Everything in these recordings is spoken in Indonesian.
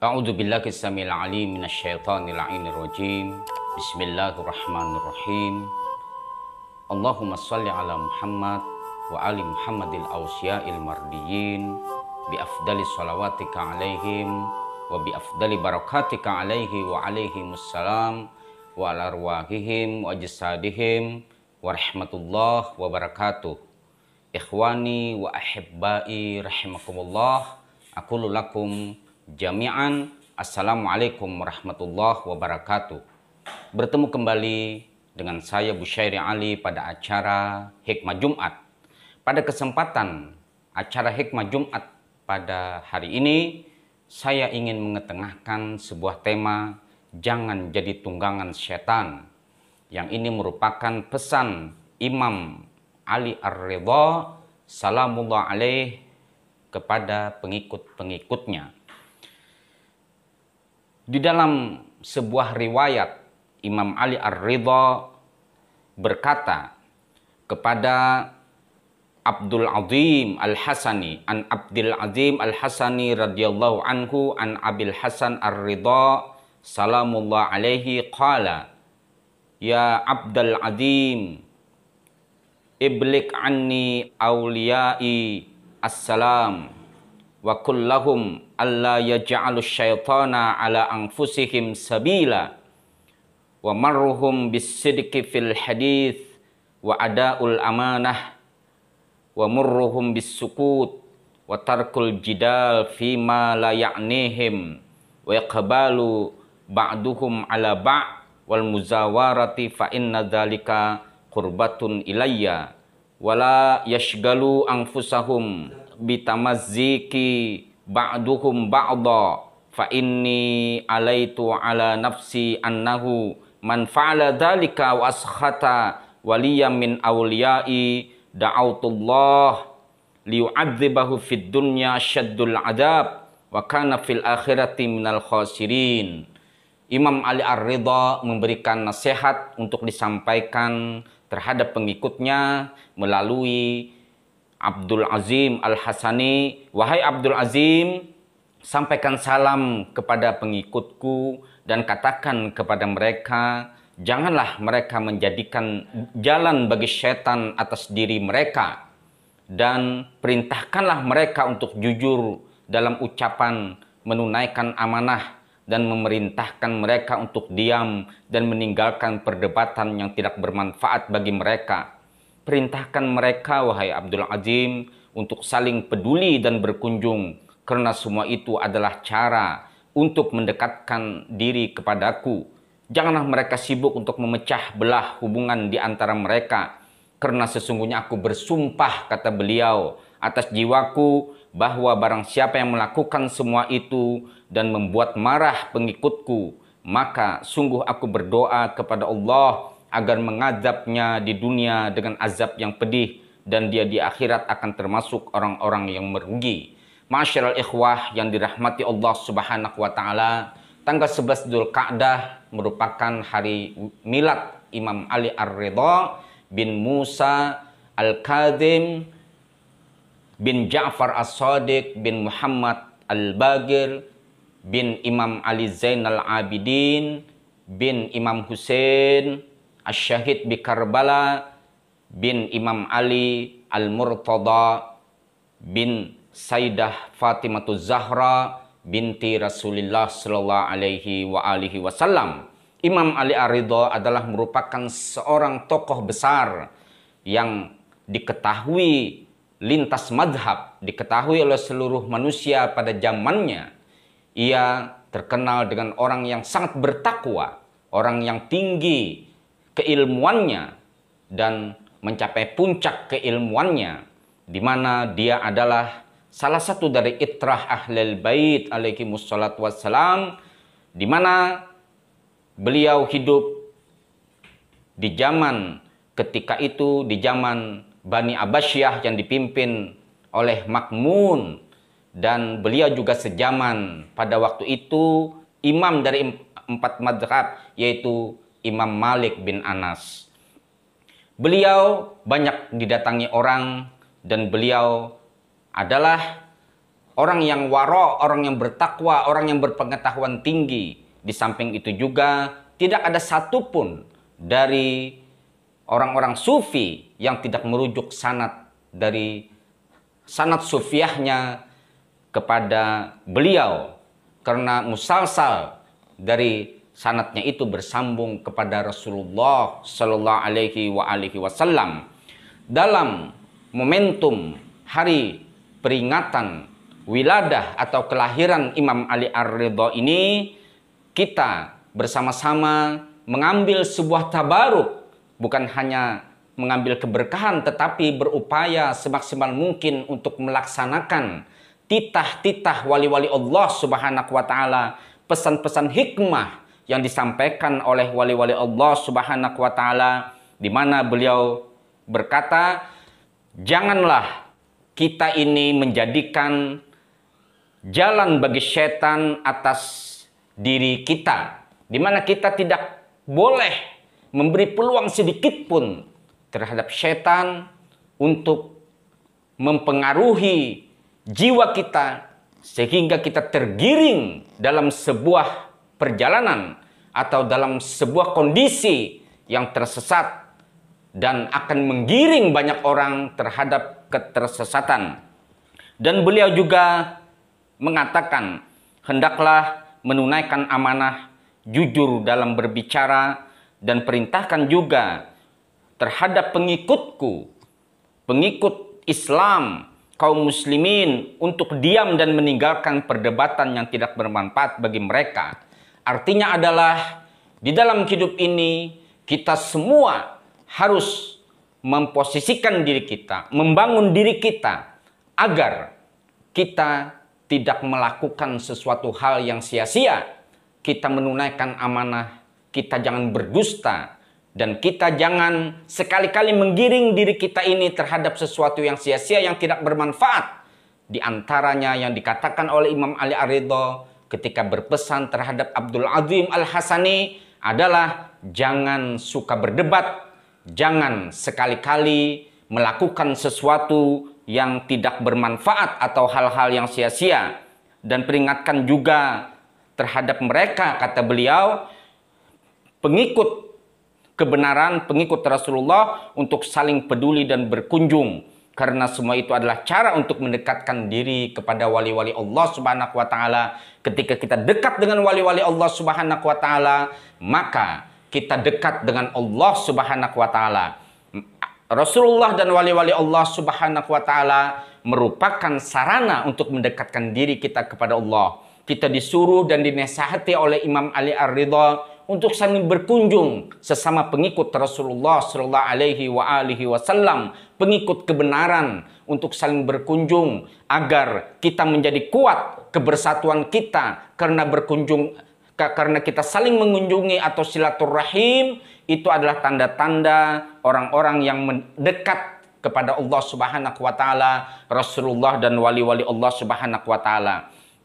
A'udzu billahi samil alim minasyaitonir rajim. Bismillahirrahmanirrahim. Allahumma shalli ala Muhammad wa ali Muhammadil awsiya'il mardiyin bi afdali shalawatika alaihim wa bi afdali barakatika alaihi wa alaihimussalam wa ala arwahihim wa jasadihim wa rahmatullah wa barakatuh. Ikhwani wa ahibbai rahimakumullah, aqulu lakum jami'an assalamualaikum warahmatullahi wabarakatuh. Bertemu kembali dengan saya Busyairi Ali pada acara Hikmah Jumat. Pada kesempatan acara Hikmah Jumat pada hari ini, saya ingin mengetengahkan sebuah tema, jangan jadi tunggangan setan. Yang ini merupakan pesan Imam Ali Ar-Ridha salamullah alaih kepada pengikut-pengikutnya. Di dalam sebuah riwayat, Imam Ali Ar-Ridha berkata kepada Abdul Azim Al-Hasani, an Abdul Azim Al-Hasani radhiyallahu anhu, an Abil Hasan Ar-Ridha salamullah alaihi qala, ya Abdul Azim, iblik anni awliyai assalam wa kullahum alla yaj'alus syaitana ala anfusihim sabila wa marruhum bis-sidqi fil hadith wa ada'ul amanah wa murruhum bis-sukut wa tarkul jidal fima la ya'nihim wa yaqbalu ba'duhum ala ba' wal muzawarati fa inna dhalika qurbatun ilayya wala yashgalu anfusahum bitamazziki ba'duhum ba'da fa inni alaitu ala nafsi annahu man fa'ala dhalika wa askhata waliyam min awliyai da'autullah liyu'adzibahu fid dunya syaddul adab wa kana fil akhirati minal khasirin. Imam Ali Ar-Ridha memberikan nasihat untuk disampaikan terhadap pengikutnya melalui Abdul Azim Al-Hasani. Wahai Abdul Azim, sampaikan salam kepada pengikutku dan katakan kepada mereka, janganlah mereka menjadikan jalan bagi syaitan atas diri mereka, dan perintahkanlah mereka untuk jujur dalam ucapan, menunaikan amanah, dan memerintahkan mereka untuk diam dan meninggalkan perdebatan yang tidak bermanfaat bagi mereka. Perintahkan mereka, wahai Abdul Azim, untuk saling peduli dan berkunjung, karena semua itu adalah cara untuk mendekatkan diri kepadaku. Janganlah mereka sibuk untuk memecah belah hubungan di antara mereka, karena sesungguhnya aku bersumpah, kata beliau, atas jiwaku, bahwa barang siapa yang melakukan semua itu dan membuat marah pengikutku, maka sungguh aku berdoa kepada Allah agar mengazabnya di dunia dengan azab yang pedih, dan dia di akhirat akan termasuk orang-orang yang merugi. Ma'asyiral ikhwah yang dirahmati Allah Subhanahu wa taala, tanggal 11 Dzulqa'dah merupakan hari milad Imam Ali Ar-Ridha bin Musa Al-Kadzim bin Ja'far As-Shadiq bin Muhammad Al-Bagir bin Imam Ali Zainal Abidin bin Imam Hussein Asy-Syahid bi Karbala bin Imam Ali Al-Murtada bin Sayyidah Fatimatuz Zahra binti Rasulullah sallallahu alaihi wa alihi wasallam. Imam Ali Ar-Ridha adalah merupakan seorang tokoh besar yang diketahui lintas madhab, diketahui oleh seluruh manusia pada zamannya. Ia terkenal dengan orang yang sangat bertakwa, orang yang tinggi keilmuannya dan mencapai puncak keilmuannya, di mana dia adalah salah satu dari itrah ahlul bait alaihi wassalatu wassalam, di mana beliau hidup di zaman ketika itu, di zaman Bani Abbasiyah yang dipimpin oleh Makmun, dan beliau juga sejaman pada waktu itu imam dari 4 madhab, yaitu Imam Malik bin Anas. Beliau banyak didatangi orang dan beliau adalah orang yang wara, orang yang bertakwa, orang yang berpengetahuan tinggi. Di samping itu juga tidak ada satupun dari orang-orang sufi yang tidak merujuk sanad dari sanad sufiahnya kepada beliau, karena musalsal dari sanadnya itu bersambung kepada Rasulullah Shallallahu Alaihi Wasallam. Dalam momentum hari peringatan wiladah atau kelahiran Imam Ali Ar-Ridha ini, kita bersama-sama mengambil sebuah tabaruk, bukan hanya mengambil keberkahan, tetapi berupaya semaksimal mungkin untuk melaksanakan titah-titah wali-wali Allah Subhanahu wa Ta'ala, pesan-pesan hikmah yang disampaikan oleh wali-wali Allah Subhanahu wa Ta'ala, di mana beliau berkata, janganlah kita ini menjadikan jalan bagi setan atas diri kita, di mana kita tidak boleh memberi peluang sedikit pun terhadap setan untuk mempengaruhi jiwa kita, sehingga kita tergiring dalam sebuah perjalanan atau dalam sebuah kondisi yang tersesat dan akan menggiring banyak orang terhadap ketersesatan. Dan beliau juga mengatakan, hendaklah menunaikan amanah, jujur dalam berbicara, dan perintahkan juga terhadap pengikutku, pengikut Islam, kaum muslimin, untuk diam dan meninggalkan perdebatan yang tidak bermanfaat bagi mereka. Artinya adalah di dalam hidup ini kita semua harus memposisikan diri kita, membangun diri kita agar kita tidak melakukan sesuatu hal yang sia-sia. Kita menunaikan amanah, kita jangan berdusta, dan kita jangan sekali-kali menggiring diri kita ini terhadap sesuatu yang sia-sia, yang tidak bermanfaat. Di antaranya yang dikatakan oleh Imam Ali Ar-Ridha ketika berpesan terhadap Abdul Azim Al-Hasani adalah jangan suka berdebat, jangan sekali-kali melakukan sesuatu yang tidak bermanfaat atau hal-hal yang sia-sia. Dan peringatkan juga terhadap mereka, kata beliau, pengikut kebenaran, pengikut Rasulullah, untuk saling peduli dan berkunjung. Karena semua itu adalah cara untuk mendekatkan diri kepada wali-wali Allah Subhanahu wa Ta'ala. Ketika kita dekat dengan wali-wali Allah Subhanahu wa Ta'ala, maka kita dekat dengan Allah Subhanahu wa Ta'ala. Rasulullah dan wali-wali Allah Subhanahu wa Ta'ala merupakan sarana untuk mendekatkan diri kita kepada Allah. Kita disuruh dan dinasihati oleh Imam Ali Ar-Ridha untuk saling berkunjung sesama pengikut Rasulullah Shallallahu Alaihi Wasallam, pengikut kebenaran, untuk saling berkunjung agar kita menjadi kuat kebersatuan kita, karena kita saling mengunjungi atau silaturahim itu adalah tanda-tanda orang-orang yang mendekat kepada Allah Subhanahu wa Ta'ala, Rasulullah dan wali-wali Allah Subhanahu wa Ta'ala.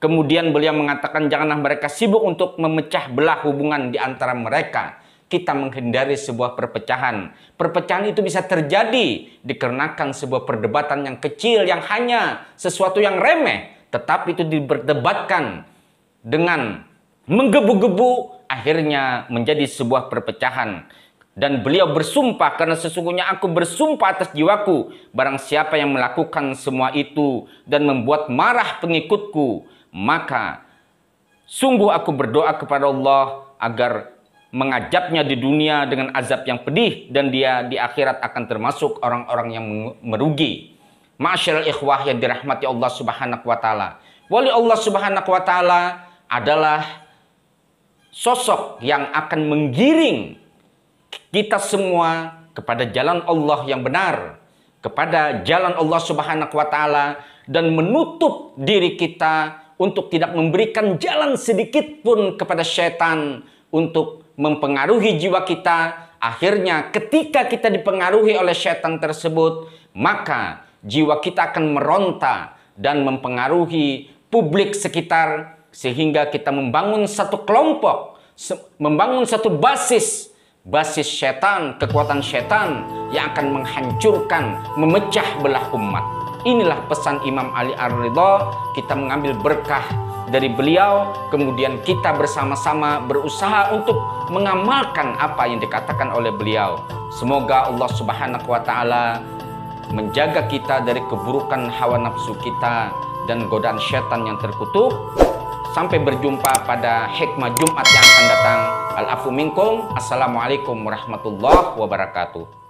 Kemudian beliau mengatakan janganlah mereka sibuk untuk memecah belah hubungan di antara mereka. Kita menghindari sebuah perpecahan. Perpecahan itu bisa terjadi dikarenakan sebuah perdebatan yang kecil, yang hanya sesuatu yang remeh, tetapi itu diperdebatkan dengan menggebu-gebu, akhirnya menjadi sebuah perpecahan. Dan beliau bersumpah, karena sesungguhnya aku bersumpah atas jiwaku, barang siapa yang melakukan semua itu dan membuat marah pengikutku, maka sungguh aku berdoa kepada Allah agar mengajabnya di dunia dengan azab yang pedih, dan dia di akhirat akan termasuk orang-orang yang merugi. Ma'asyiral ikhwah yang dirahmati Allah Subhanahu wa Ta'ala, wali Allah Subhanahu wa Ta'ala adalah sosok yang akan menggiring kita semua kepada jalan Allah yang benar, kepada jalan Allah Subhanahu wa Ta'ala, dan menutup diri kita untuk tidak memberikan jalan sedikit pun kepada syaitan untuk mempengaruhi jiwa kita. Akhirnya ketika kita dipengaruhi oleh syaitan tersebut, maka jiwa kita akan meronta dan mempengaruhi publik sekitar, sehingga kita membangun satu kelompok, membangun satu basis syaitan, kekuatan syaitan yang akan menghancurkan, memecah belah umat. Inilah pesan Imam Ali Ar-Ridha, kita mengambil berkah dari beliau, kemudian kita bersama-sama berusaha untuk mengamalkan apa yang dikatakan oleh beliau. Semoga Allah Subhanahu wa taala menjaga kita dari keburukan hawa nafsu kita dan godaan syaitan yang terkutuk. Sampai berjumpa pada hikmah Jumat yang akan datang. Al-afu minkum. Assalamualaikum warahmatullahi wabarakatuh.